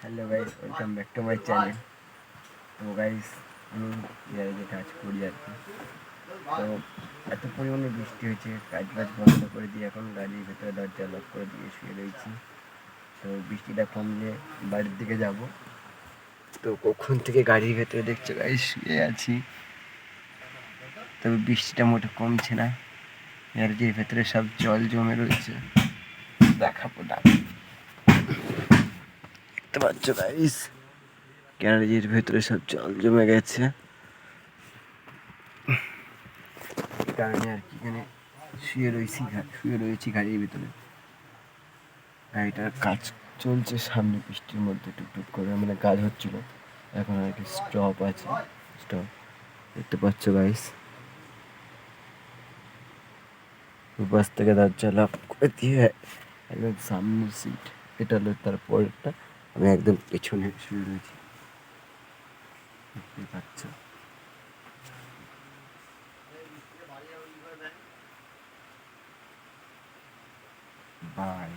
Hello guys, welcome back to my channel. তো guys, আমি গ্যারেজে কাজ করি আর কি। তো এত পরিমাণে বৃষ্টি হয়েছে, কাজ বাজ বন্ধ করে দিয়ে এখন গাড়ির ভেতরে দরজা লক করে দিয়ে শুয়ে রয়েছি। তো বৃষ্টিটা কমলে বাড়ির দিকে যাব। তো কখন থেকে গাড়ির ভেতরে দেখছো গাইস শুয়ে আছি, তবে বৃষ্টিটা মোটে কমছে না। গ্যারেজের ভেতরে সব জল জমে রয়েছে, দেখাবো না। দেখতে পাচ্ছ গাইস, গ্যারেজের ভেতরে সব জল জমে গেছে। কারণে আর কি এখানে শুয়ে রয়েছি গাড়ির ভিতরে। গাড়িটার কাজ চলছে সামনে, বৃষ্টির মধ্যে টুকটুক করে মানে কাজ হচ্ছিল। এখন আর কি স্টপ আছে, স্টপ দেখতে পাচ্ছ গাইস। বাস থেকে দরজা লক করে দিয়ে একদম সামনের সিট, এটা হলো তার পরেরটা, আমি একদম পেছনে শুয়ে রয়েছি, দেখতে পাচ্ছ। বাই।